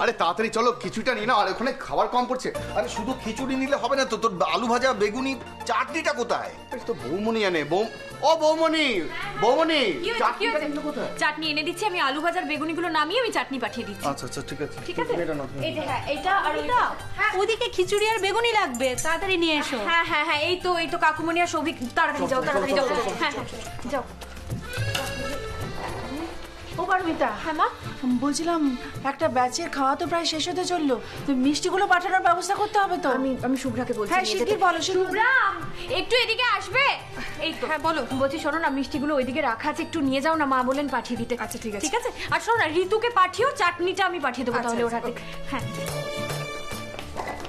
আরে তাড়াতাড়ি চলো, খিচুড়িটা নিয়ে নাও। আর ওখানে খাবার কম পড়ছে। আরে শুধু খিচুড়ি নিলে হবে না তো, তোর আলু ভাজা বেগুনি চাটনিটা কোথায়? তো বৌমনি আনে। ও বৌমনি, বৌমনি, চাটনিটা এনে কোথায়? চাটনি এনে দিচ্ছি আমি। আলু ভাজার বেগুনিগুলো নামিয়ে আমি চাটনি পাঠিয়ে দিচ্ছি। আচ্ছা আচ্ছা, ঠিক আছে ঠিক আছে। এটা নাও। এই যে হ্যাঁ, এটা আর এটা। ওদিকে খিচুড়ি আর বেগুনি লাগবে, তাড়াতাড়ি নিয়ে এসো। হ্যাঁ হ্যাঁ হ্যাঁ, এই তো কাকুমনি আর সৌভিক, তাড়াতাড়ি যাও, তাড়াতাড়ি যাও। হ্যাঁ যাও। ও পারমিতা, হ্যাঁ মা, বলছিলাম একটা ব্যাচের খাওয়া তো প্রায় শেষ হতে চললো, তো মিষ্টিগুলো পাঠানোর ব্যবস্থা করতে হবে তো। আমি শুভ্রাকে বলছি। হ্যাঁ শিগগির বলো। শুভ্রা একটু এদিকে আসবে। এই তো হ্যাঁ বলো। বলছি শোনো না, মিষ্টিগুলো ওইদিকে রাখা আছে, একটু নিয়ে যাও না, মা বলেন পাঠিয়ে দিতে। আচ্ছা ঠিক আছে। ঠিক আছে। আর শোনো না, ঋতুকে পাঠিও, চাটনিটা আমি পাঠিয়ে দেবো তাহলে ওর হাতে। হ্যাঁ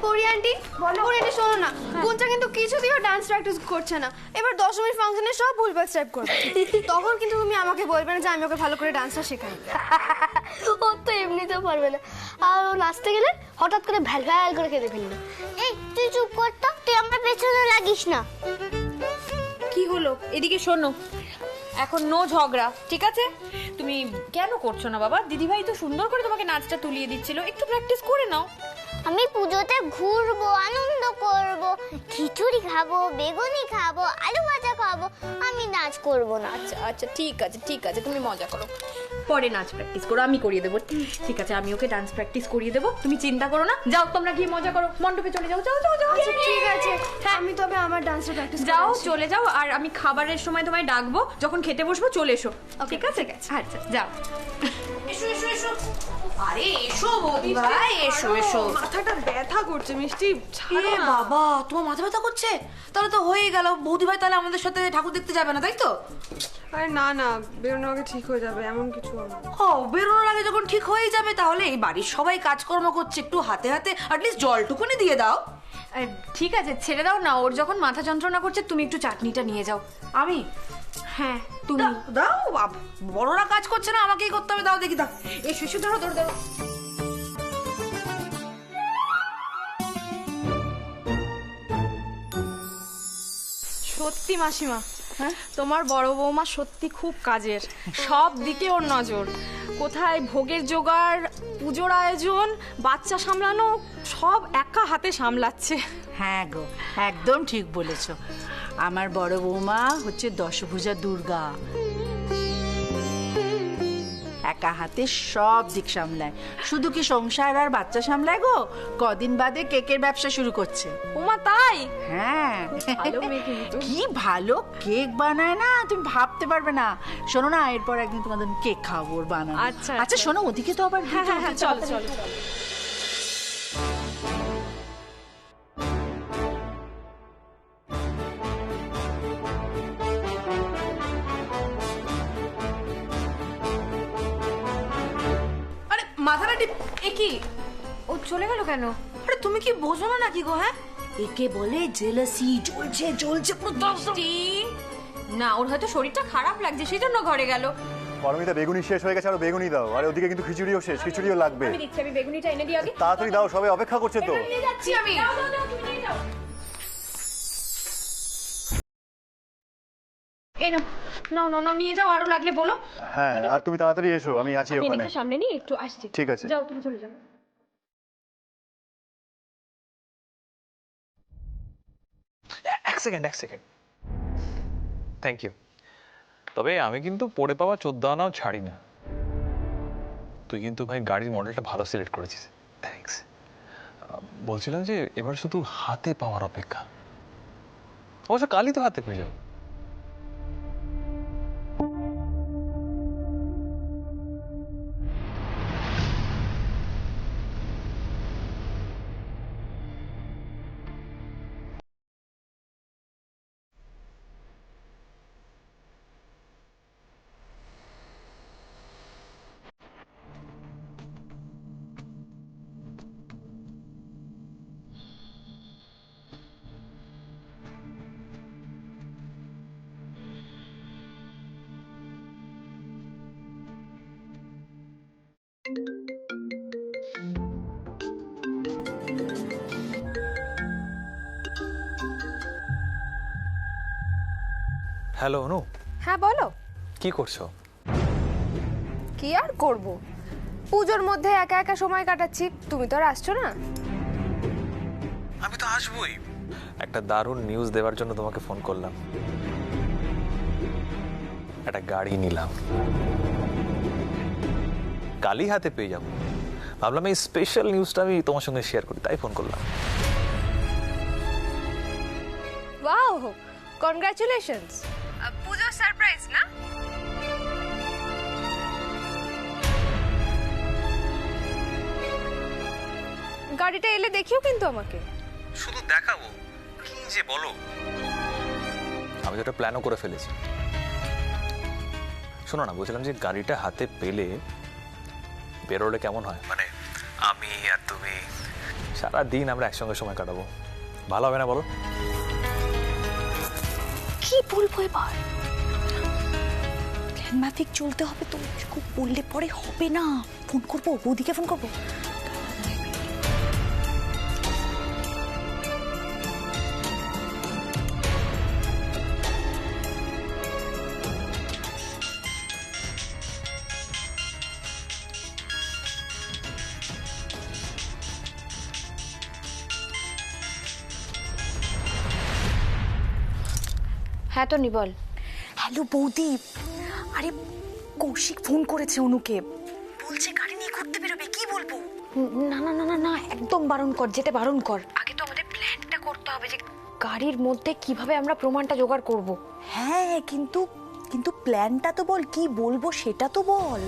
পরি আন্টি, পরি আন্টি শোনো না, গুঞ্জা কিন্তু কিছুতেই ডান্স প্র্যাকটিস করছে না। এবার দশমীর ফাংশনে সব ভুলভাল স্টেপ করবে। তখন কিন্তু তুমি আমাকে বলবে না যে আমি ওকে ভালো করে ডান্সটা শেখাই। ও তো এমনিতেও পারবে না, আর ও নাচতে গেলে হঠাৎ করে ভ্যাল ভ্যাল করে কেঁদে ফেলবে। এই তুই চুপ কর তো, তুই আমার পেছনে লাগিস না। কি হলো? এদিকে শোনো, এখন নো ঝগড়া, ঠিক আছে? তুমি কেন করছো না বাবা? দিদিভাই তো সুন্দর করে তোমাকে নাচটা তুলিয়ে দিচ্ছিল, একটু প্র্যাকটিস করে নাও। আমি পুজোতে ঘুরবো, আনন্দ করব, খিচুড়ি খাবো, বেগুনি খাবো, আলু ভাজা খাবো, আমি নাচ করব না। আচ্ছা আচ্ছা ঠিক আছে ঠিক আছে, তুমি মজা করো, পরে নাচ প্র্যাকটিস করো, আমি করিয়ে দেবো। ঠিক আছে, আমি ওকে ডান্স প্র্যাকটিস করিয়ে দেবো, তুমি চিন্তা করো না। যাও তোমরা গিয়ে মজা করো, মণ্ডপে চলে যাও। যাও যাও যাও। আচ্ছা ঠিক আছে, আমি তবে আমার ডান্সটা প্র্যাকটিস যাও, চলে যাও। আর আমি খাবারের সময় তোমায় ডাকবো, যখন খেতে বসবো চলে এসো। ঠিক আছে? আচ্ছা যাও। এসো এসো এসো। আরে এসো বৌদি ভাই, এসো এসো। মাথাটা ব্যথা করছে মিষ্টি। এ বাবা, তোমার মাথা ব্যথা করছে? তাহলে তো হয়ে গেল, বৌদি ভাই তাহলে আমাদের সাথে ঠাকুর দেখতে যাবে না, তাই তো? আরে না না, বেরোনোর আগে ঠিক হয়ে যাবে, এমন কিছু হবে না। ও, বেরোনোর আগে যখন ঠিক হয়ে যাবে, তাহলে এই বাড়ির সবাই কাজকর্ম করছে, একটু হাতে হাতে অ্যাটলিস্ট জলটুকুনি দিয়ে দাও। ঠিক আছে, ছেড়ে দাও না, ওর যখন মাথা যন্ত্রণা করছে তুমি একটু চাটনিটা নিয়ে যাও। আমি? হ্যাঁ তুমি দাও, বড়রা কাজ করছে না, আমাকেই করতে হবে, দাও দেখি দাও। এসো এসো, ধরো ধরো ধরো। সত্যি মাসিমা, তোমার বড় বৌমা সত্যি খুব কাজের, সব দিকে ওর নজর। কোথায় ভোগের জোগাড়, পুজোর আয়োজন, বাচ্চা সামলানো, সব একা হাতে সামলাচ্ছে। হ্যাঁ গো, একদম ঠিক বলেছো। আমার বড় বৌমা হচ্ছে দশভুজা দুর্গা, একা হাতে সব দিক সামলায়। শুধু কি সংসার আর বাচ্চা সামলায় গো, কদিন বাদে কেকের ব্যবসা শুরু করছে। ওমা তাই? হ্যাঁ, ভালো মেয়ে কিন্তু। কি ভালো কেক বানায় না, তুমি ভাবতে পারবে না। শোনো না, এরপর একদিন তোমাদের কেক খাবো ওর বানানো। আচ্ছা, আচ্ছা শোনো, ওদিকে তো আবার হ্যাঁ চলো চলো। আরে মাথাটা এ কি, ও চলে গেল কেন? আরে তুমি কি বোঝো না নাকি গো? হ্যাঁ, একে বলে জেলাসি, জ্বলছে জ্বলছে পুরো দমদম। না, ওর হয়তো শরীরটা খারাপ লাগছে, সেই জন্য ঘরে গেল। পারমিতা, বেগুনি শেষ হয়ে গেছে, আরো বেগুনি দাও। আর ওদিকে কিন্তু খিচুড়িও শেষ, খিচুড়িও লাগবে। আমি দিচ্ছি, আমি বেগুনিটা এনে দিই আগে। তাড়াতাড়ি দাও, সবাই অপেক্ষা করছে তো। নিয়ে যাচ্ছি আমি। দাও দাও দাও, তুমি নিয়ে যাও। এই নাও, নাও নাও নাও, নিয়ে যাও, আরো লাগলে বলো। হ্যাঁ, আর তুমি তাড়াতাড়ি এসো, আমি আছি আমি ওখানে। এদিকটা সামনে নিয়ে একটু আসছি। ঠিক আছে। যাও, তুমি চলে যাও। এক সেকেন্ড থ্যাংক ইউ। তবে আমি কিন্তু পড়ে পাওয়া 14 আনাও ছাড়ি না। তুই কিন্তু ভাই গাড়ির মডেলটা ভালো সিলেক্ট করেছিস, থ্যাঙ্কস। বলছিলাম যে এবার শুধু হাতে পাওয়ার অপেক্ষা। অবশ্য কালই তো হাতে পেয়ে যাবো। হ্যালো অনু। হ্যাঁ বলো। কি করছো? কি আর করব, পুজোর মধ্যে একা একা সময় কাটাচ্ছি, তুমি তো আর আসছো না। আমি তো আসবই। একটা দারুণ নিউজ দেওয়ার জন্য তোমাকে ফোন করলাম। একটা গাড়ি নিলাম, কালই হাতে পেয়ে যাবো। ভাবলাম এই স্পেশাল নিউজটা আমি তোমার সঙ্গে শেয়ার করি, তাই ফোন করলাম। Wow, congratulations. পুজোর সারপ্রাইজ না? গাড়িটা এলে দেখিও কিন্তু আমাকে। শুধু দেখাবো কি যে বলো, আমি তো একটা প্ল্যানও করে ফেলেছি। শোনো না, বলছিলাম যে গাড়িটা হাতে পেলে বেরোলে কেমন হয়, মানে আমি আর তুমি সারা দিন আমরা একসঙ্গে সময় কাটাবো, ভালো হবে না বলো? কি বলবো এবার? প্ল্যান মাফিক চলতে হবে তো, খুব বললে পরে হবে না। ফোন করবো, বৌদিকে ফোন করবো। হ্যাঁ টনি বল। হ্যালো বৌদি, আরে কৌশিক ফোন করেছে অনুকে, বলছে গাড়ি নিয়ে ঘুরতে বেরোবে। কি বলবো? না না না না না, একদম বারণ কর, যেতে বারণ কর। আগে তো আমাদের প্ল্যানটা করতে হবে যে গাড়ির মধ্যে কিভাবে আমরা প্রমাণটা জোগাড় করব। হ্যাঁ, কিন্তু কিন্তু প্ল্যানটা তো বল, কি বলবো সেটা তো বল।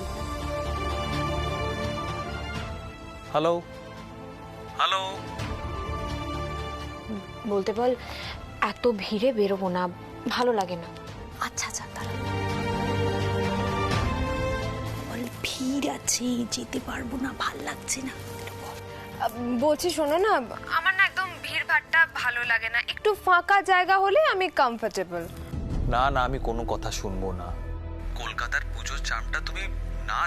হ্যালো হ্যালো, বলতে বল এত ভিড়ে বেরোবো না, ভালো লাগে না। আচ্ছা আচ্ছা, দাঁড়া, বল ভিড় আছে, যেতে পারবো না, ভাল লাগছে না। বলছি শোনো না, আমার না একদম ভিড় ভাট্টা ভালো লাগে না, একটু ফাঁকা জায়গা হলে আমি কমফোর্টেবল। না না, আমি কোনো কথা শুনবো না। কলকাতার পুজোর চামটা তুমি না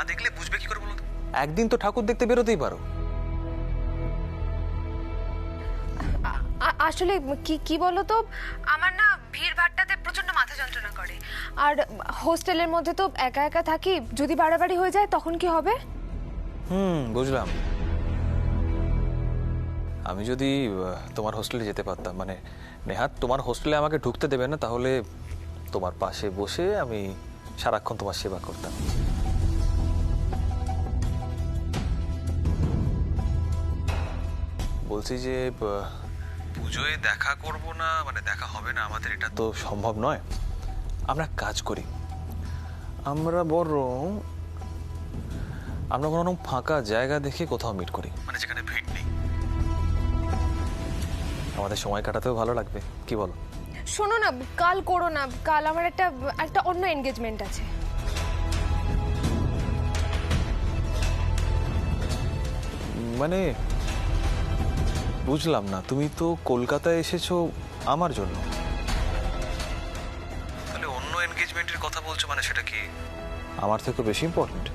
দেখলে বুঝবে কি করে বলো তো? একদিন তো ঠাকুর দেখতে বেরোতেই পারো। আসলে কি বলো তো, আমার না ভিড় ভাট্টাতে প্রচন্ড মাথা যন্ত্রণা করে, আর হোস্টেলের মধ্যে তো একা একা থাকি, যদি বাড়াবাড়ি হয়ে যায় তখন কি হবে? বুঝলাম। আমি যদি তোমার হোস্টেলে যেতে পারতাম, মানে নেহাত তোমার হোস্টেলে আমাকে ঢুকতে দেবে না, তাহলে তোমার পাশে বসে আমি সারাক্ষণ তোমার সেবা করতাম। বলছি যে পুজোয় দেখা করব না, মানে দেখা হবে না আমাদের, এটা তো সম্ভব নয়। আমরা কাজ করি, আমরা বরং ফাঁকা জায়গা দেখে কোথাও মিট করি, মানে যেখানে ভিড় নেই। আমাদের সময় কাটাতেও ভালো লাগবে, কি বলো? শোনো না, কাল করো না, কাল আমার একটা অন্য এনগেজমেন্ট আছে। মানে বুঝলাম না, তুমি তো কলকাতায় এসেছো আমার জন্য, তাহলে অন্য এনগেজমেন্টের কথা বলছো, মানে সেটা কি আমার থেকে বেশি ইম্পর্টেন্ট?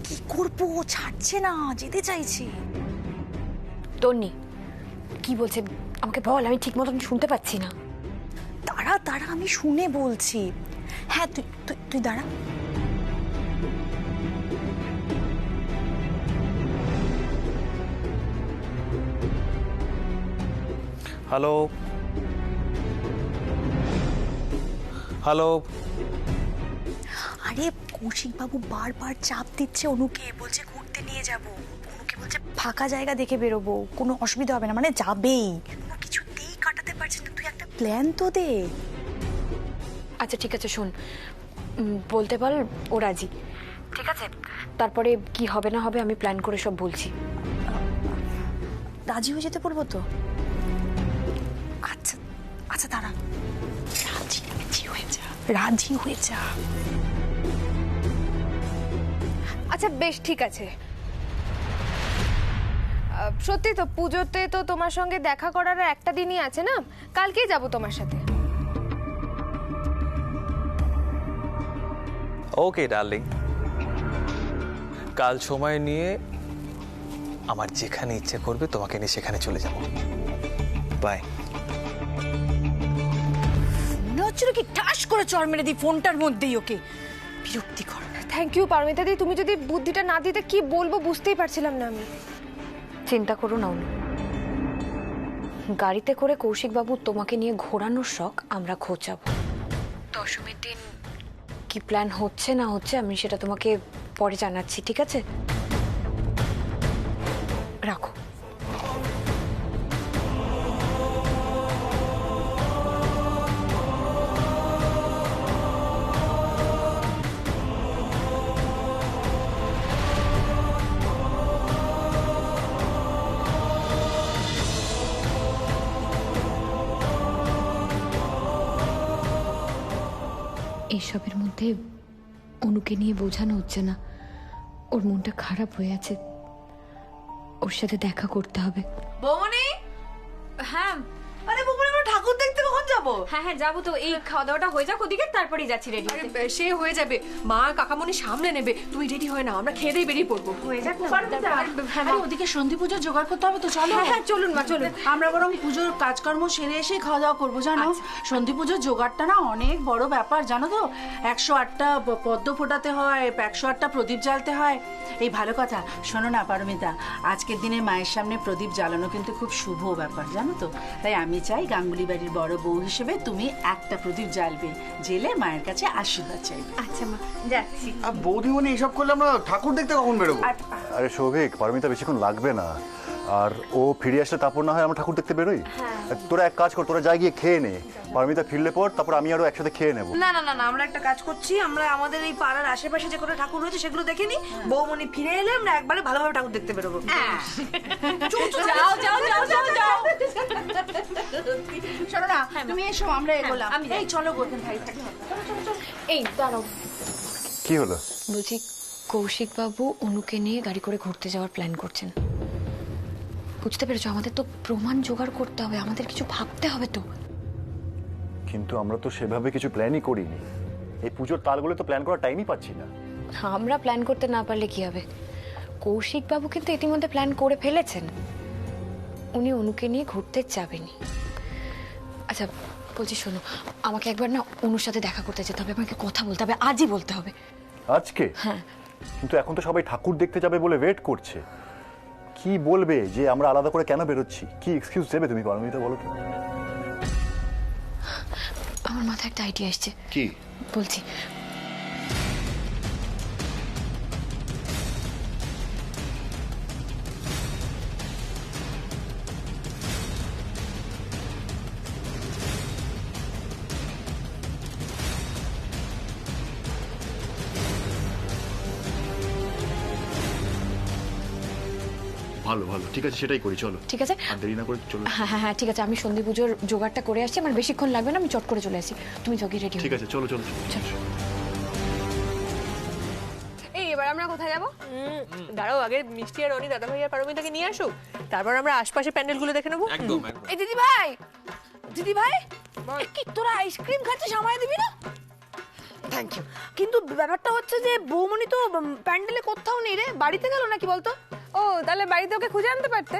কি করবো, ছাড়ছে না, যেতে চাইছি। টনি কি বলছে আমাকে বল, আমি ঠিক মতন শুনতে পাচ্ছি না। দাঁড়া দাঁড়া, আমি শুনে বলছি। হ্যাঁ, তুই দাঁড়া। হ্যালো হ্যালো, আরে কৌশিক বাবু বারবার চাপ দিচ্ছে অনুকে, বলছে ঘুরতে নিয়ে যাব। অনুকে বলছে ফাঁকা জায়গা দেখে বেরোবো, কোনো অসুবিধা হবে না, মানে যাবেই। কোনো কিছুতেই কাটাতে পারছে না, তুই একটা প্ল্যান তো দে। আচ্ছা ঠিক আছে, শোন, বলতে বল ও রাজি, ঠিক আছে? তারপরে কি হবে না হবে আমি প্ল্যান করে সব বলছি। রাজি হয়ে যেতে বলবো তো? আচ্ছা আচ্ছা, দাঁড়া, রাজি হয়ে যা। আচ্ছা বেশ, ঠিক আছে। সত্যি তো পুজোতে তো তোমার সঙ্গে দেখা করার একটা দিনই আছে না, কালকেই যাব তোমার সাথে। ওকে ডার্লিং, কাল সময় নিয়ে আমার যেখানে ইচ্ছে করবে তোমাকে নিয়ে সেখানে চলে যাব। বাই। মনে হচ্ছিল কি ঠাস করে চড় মেরে দিই ফোনটার মধ্যেই ওকে। বিরক্তিকর। থ্যাংক ইউ পারমিতা দি, তুমি যদি বুদ্ধিটা না দিতে কি বলবো বুঝতেই পারছিলাম না আমি। চিন্তা করো না অনু, গাড়িতে করে কৌশিকবাবু তোমাকে নিয়ে ঘোরানোর শখ আমরা খোঁচাবো। দশমীর দিন কি প্ল্যান হচ্ছে না হচ্ছে আমি সেটা তোমাকে পরে জানাচ্ছি, ঠিক আছে? রাখো। এইসবের মধ্যে অনুকে নিয়ে বোঝানো হচ্ছে না, ওর মনটা খারাপ হয়ে আছে, ওর সাথে দেখা করতে হবে। বৌমনি, হ্যাঁ আরে বৌমনি, আমরা ঠাকুর দেখতে কখন যাবো? হ্যাঁ হ্যাঁ যাবো তো, এই খাওয়া দাওয়াটা হয়ে যাক ওদিকে, তারপরেই যাচ্ছি রেডি। সে হয়ে যাবে, মা কাকামণি সামলে নেবে, তুমি রেডি হয় না, আমরা খেয়ে দিয়ে বেরিয়ে পড়বো। হয়ে যাক না। আরে ওদিকে সন্ধি পুজোর জোগাড় করতে হবে তো, চলো। হ্যাঁ চলুন মা চলুন। আমরা বরং পুজোর কাজকর্ম সেরে এসে খাওয়া দাওয়া করবো, জানো? সন্ধি পুজোর জোগাড়টা না অনেক বড় ব্যাপার, জানো তো? 108টা পদ্ম ফোটাতে হয়, 108টা প্রদীপ জ্বালতে হয়। এই ভালো কথা, শোনো না পারমিতা, আজকের দিনে মায়ের সামনে প্রদীপ জ্বালানো কিন্তু খুব শুভ ব্যাপার, জানো তো? তাই আমি চাই গাঙ্গুলি বাড়ির বড় বউ হিসেবে তুমি একটা প্রদীপ জ্বালবে, জেলে মায়ের কাছে আশীর্বাদ চাইবে। আচ্ছা মা, যাচ্ছি। আর বৌদিমণি এসব করলে আমরা ঠাকুর দেখতে কখন বেরোবো? আরে সৌভিক, পারমিতা বেশিক্ষণ লাগবে না, আর ও ফিরে আসলে তারপর না হয় আমরা ঠাকুর দেখতে বেরোই। তোরা এক কাজ কর, তোরা যাই গিয়ে খেয়ে নে, পারমিতা ফিরলে পর তারপর আমি আরো একসাথে খেয়ে নেবো। না না না না, আমরা একটা কাজ করছি, আমরা আমাদের এই পাড়ার আশেপাশে যে কোনো ঠাকুর রয়েছে সেগুলো দেখে নি, বৌমনি ফিরে এলে আমরা একবারে ভালোভাবে ঠাকুর দেখতে বেরোবো। যাও যাও যাও যাও যাও। শোনো না, তুমি এসো, আমরা এগোলাম। এই চলো গোর্ধন ভাই। এই দাঁড়াও, কি হলো? বলছি কৌশিকবাবু অনুকে নিয়ে গাড়ি করে ঘুরতে যাওয়ার প্ল্যান করছেন, বুঝতে পেরেছো? আমাদের তো প্রমাণ জোগাড় করতে হবে, আমাদের কিছু ভাবতে হবে তো। কিন্তু আমরা তো সেভাবে কিছু প্ল্যানই করিনি, এই পুজোর তালগুলো তো প্ল্যান করার টাইমই পাচ্ছি না। আমরা প্ল্যান করতে না পারলে কি হবে? কৌশিকবাবু কিন্তু ইতিমধ্যে প্ল্যান করে ফেলেছেন, উনি অনুকে নিয়ে ঘুরতে যাবেনই। আচ্ছা বলছি শোনো, আমাকে একবার না অনুর সাথে দেখা করতে যেতে হবে, আমাকে কথা বলতে হবে, আজই বলতে হবে। আজকে? হ্যাঁ। কিন্তু এখন তো সবাই ঠাকুর দেখতে যাবে বলে ওয়েট করছে, কি বলবে যে আমরা আলাদা করে কেন বেরোচ্ছি? কি এক্সকিউজ দেবে তুমি পারমিতা, বলো তো? আমার মাথায় একটা আইডিয়া এসছে। কি? বলছি, ভালো ভালো, ঠিক আছে, সেটাই করি, চলো। ঠিক আছে, আর দেরি না করে চলো। হ্যাঁ হ্যাঁ হ্যাঁ ঠিক আছে, আমি সন্ধি পুজোর জোগাড়টা করে আসছি, আমার বেশিক্ষণ লাগবে না, আমি চট করে চলে আসি, তুমি জগি রেডি। ঠিক আছে, চলো চলো। এই এবার আমরা কোথায় যাবো? দাঁড়াও, আগে মিষ্টি আর রনি দাদা ভাই আর পারমিতাকে নিয়ে আসুক, তারপর আমরা আশপাশে প্যান্ডেলগুলো দেখে নেবো। একদম। এই দিদি ভাই, দিদি ভাই, কি তোরা আইসক্রিম খাচ্ছিস, আমায় দিবি না? Thank you. কিন্তু ব্যাপারটা হচ্ছে যে বৌমনি তো প্যান্ডেলে কোথাও নেই রে, বাড়িতে গেল নাকি বলতো? ও তাহলে বাড়িতে ওকে খুঁজে আনতে পারতে।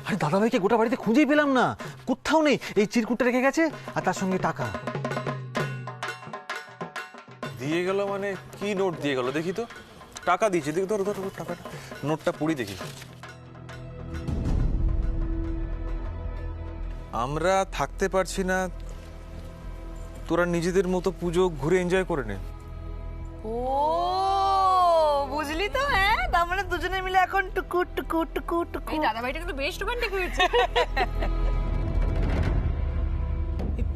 আরে দাদাভাইকে গোটা বাড়িতে খুঁজেই পেলাম না, কোথাও নেই। এই চিরকুটটা রেখে গেছে আর তার সঙ্গে টাকা দিয়ে গেল মানে কি নোট দিয়ে গেল দেখি তো? টাকা দিয়েছে, দেখি ধরো ধরো টাকাটা, নোটটা পড়ি দেখি। আমরা থাকতে পারছি না, তোরা নিজেদের মতো পুজো ঘুরে এনজয় করে নে। ও বুঝলি তো? হ্যাঁ, তার মানে দুজনে মিলে এখন টুকু টুকু টুকু টুকু। এই দাদা ভাইটা কিন্তু বেশ রোমান্টিক হয়েছে।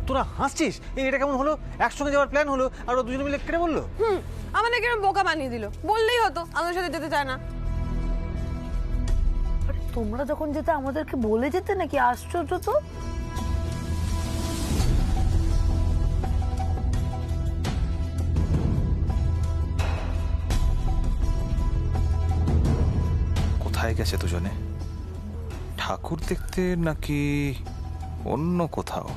তোরা হাসছিস? এটা কেমন হলো? একসঙ্গে যাওয়ার প্ল্যান হলো আর ও দুজনে মিলে কেটে বললো। আমাদেরকে বোকা বানিয়ে দিল, বললেই হতো, আমাদের সাথে যেতে চায় না। তোমরা যখন যেতে আমাদেরকে বলে যেতে নাকি? আশ্চর্য তো। কোথায় গেছে দুজনে? ঠাকুর দেখতে নাকি অন্য কোথাও?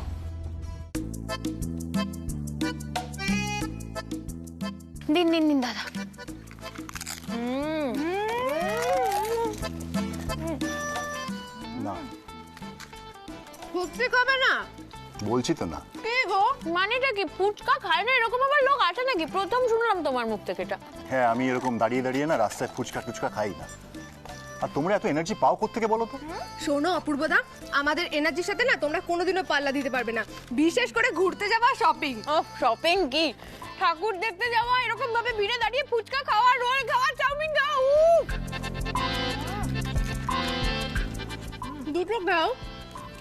দিন দিন দিন দাদা। না, সত্যি খাবে না? বলছি তো না। কি গো? মানেটা কি ফুচকা খায় না এরকম আবার লোক আছে নাকি? প্রথম শুনলাম তোমার মুখ থেকে এটা। হ্যাঁ, আমি এরকম দাঁড়িয়ে দাঁড়িয়ে না রাস্তায় ফুচকা টুচকা খাই না। আর তোমরা এত এনার্জি পাও কোত্থেকে বলো তো? শোনো অপূর্বদা, আমাদের এনার্জির সাথে না তোমরা কোনোদিনও পাল্লা দিতে পারবে না, বিশেষ করে ঘুরতে যাওয়া, শপিং। ও শপিং কি? ঠাকুর দেখতে যাওয়া, এরকম ভাবে ভিড়ে দাঁড়িয়ে ফুচকা খাওয়া, রোল খাওয়া, চাউমিন খাওয়া। দুটো খাও।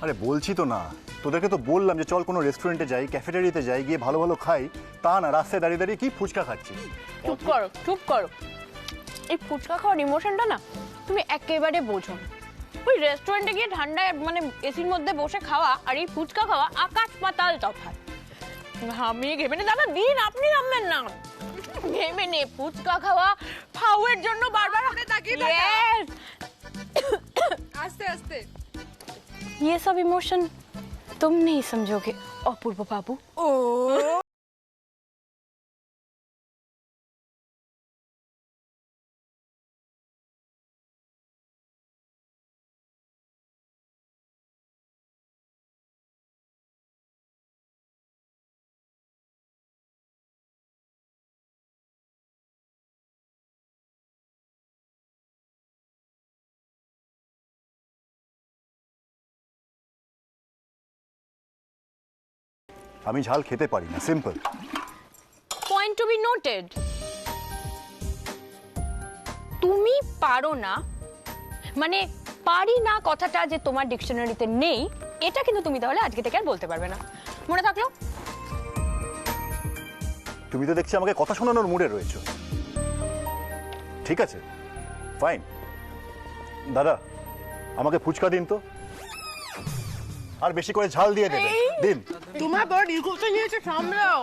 আরে বলছি তো না, তোদেরকে তো বললাম যে চল কোনো রেস্টুরেন্টে যাই, ক্যাফেটেরিয়াতে যাই, গিয়ে ভালো ভালো খাই। তা না, রাস্তায় দাঁড়িয়ে দাঁড়িয়ে কি ফুচকা খাচ্ছি। চুপ করো, চুপ করো। এই ফুচকা খাওয়ার ইমোশনটা না তুমি একেবারে বোঝো না। ওই রেস্টুরেন্টে গিয়ে ঠান্ডায় মানে এসির মধ্যে বসে খাওয়া আর এই ফুচকা খাওয়া আকাশ পাতাল তফাৎ। আমি ঘেমে নে দাদা, দিন আপনি নামবেন না। ঘেমে নে ফুচকা খাওয়া, ফাউয়ের জন্য বারবার হাতে তাকিয়ে থাকা। আস্তে আস্তে। ये सब इमोशन तुम नहीं समझोगे अपूर्व बाबू। ও আমি ঝাল খেতে পারি না, simple. Point to be noted. তুমি পারো না মানে পারি না কথাটা যে তোমার ডিকশনারিতে নেই, এটা কিন্তু তুমি তাহলে আজকে থেকে আর বলতে পারবে না, মনে থাকলো? তুমি তো দেখছি আমাকে কথা শোনানোর মুডে রয়েছো। ঠিক আছে, ফাইন। দাদা, আমাকে ফুচকা দিন তো, আর বেশি করে ঝাল দিয়ে দেবেন। দিন। তোমার বড় ইগোতে নিয়েছে, সামলাও।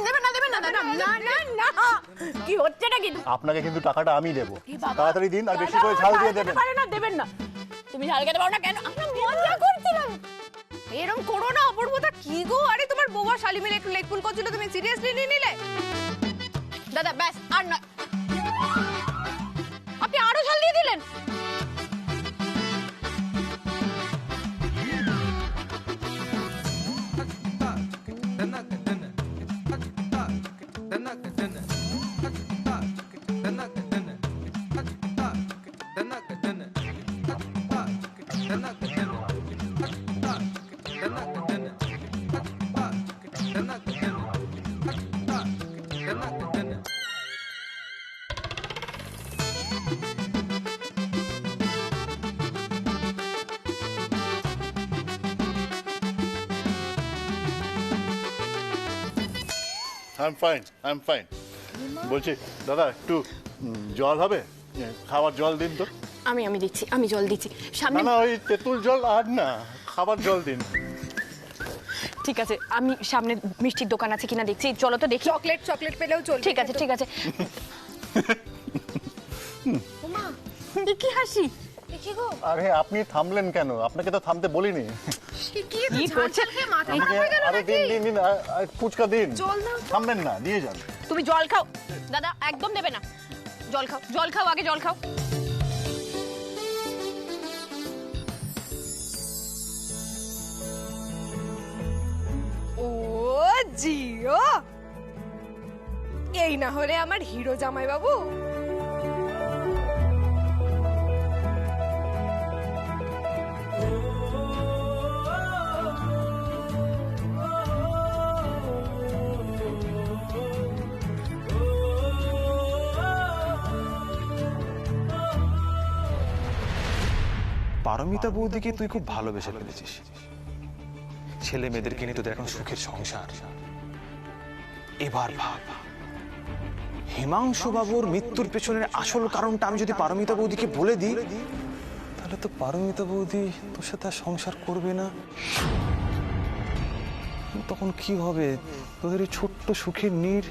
দেবে না, দেবে না দাদা, না না না। কি হচ্ছে নাকি? আপনাকে কিন্তু টাকাটা আমি দেবো, তাড়াতাড়ি দিন আর বেশি করে ঝাল দিয়ে দেবেন। না দেবেন না, তুমি ঝাল খেতে পারো না কেন? আমরা মজা করছিলাম। এরকম করো না অপূর্বতা। কি গো, আরে তোমার বউয়া শালি মিলে একটু লেগপুল করছিল, তুমি সিরিয়াসলি নিয়ে নিলে? দাদা ব্যাস আর না, আপনি আরো ঝাল দিয়ে দিলেন। I am fine. বলছি দাদা, একটু জল হবে? খাবার জল দিন তো। আমি দিচ্ছি, আমি জল দিচ্ছি সামনে। না, ওই তেঁতুল জল আর না, খাবার জল দিন। ঠিক আছে, আমি সামনে মিষ্টির দোকান আছে কিনা দেখছি, চলো তো দেখি। চকলেট পেলেও চলবে। ঠিক আছে, ঠিক আছে। ওমা, কি হাসি! আরে আপনি থামলেন কেন? আপনাকে তো থামতে বলিনি। কি করছে? মাথায় হয়ে গেল আরে নাকি? দিন, ফুচকা দিন। জল দাও। থামবেন না, দিয়ে যান। তুমি জল খাও দাদা, একদম দেবে না। জল খাও, জল খাও, আগে জল খাও। ও জিও, এই না হলে আমার হিরো জামাই বাবু। পারমিতা বৌদিকে তুই খুব ভালোবেসে ফেলেছিস। ছেলে মেয়েদেরকে নিয়ে তোদের এখন সুখের সংসার। এবার ভাব, হিমাংশু বাবুর মৃত্যুর পেছনের আসল কারণটা আমি যদি পারমিতা বৌদিকে বলে দিই, তাহলে তো পারমিতা বৌদি তোর সাথে আর সংসার করবে না। তখন কি হবে? তোদের এই ছোট্ট সুখের নীড়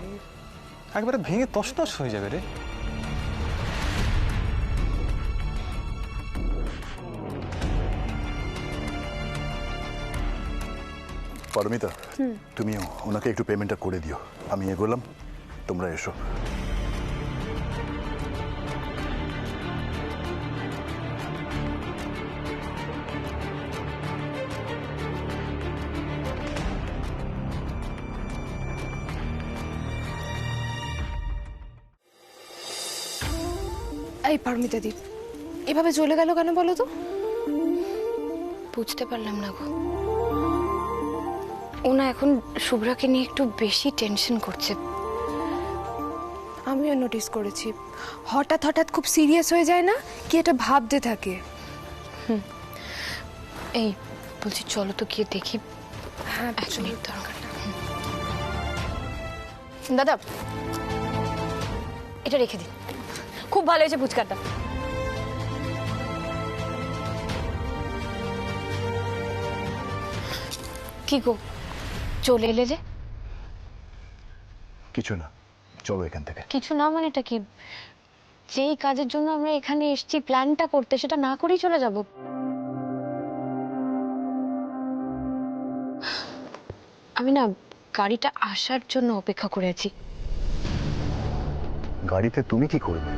একবারে ভেঙে তছনছ হয়ে যাবে রে। পারমিতা, তুমি ওনাকে একটু পেমেন্টটা করে দিও। আমি এগোলাম, তোমরা এসো। এই পারমিতা দি এভাবে চলে গেল কেন বলো তো? বুঝতে পারলাম না গো। ও না এখন শুভ্রাকে নিয়ে একটু বেশি টেনশন করছে। আমিও নোটিস করেছি, হঠাৎ হঠাৎ খুব সিরিয়াস হয়ে যায় না, কি এটা ভাবতে থাকে। এই বলছি চলো তো গিয়ে দেখি। হ্যাঁ এক মিনিট দরকার। দাদা এটা রেখে দিন, খুব ভালো হয়েছে ফুচকাটা। কি গো চলে এলে যে? কিছু না, চলো এখান থেকে। কিছু না মানে এটা কি? যেই কাজের জন্য আমরা এখানে এসেছি প্ল্যানটা করতে, সেটা না করেই চলে যাব? আমি না গাড়িটা আসার জন্য অপেক্ষা করে আছি। গাড়িতে তুমি কি করবে?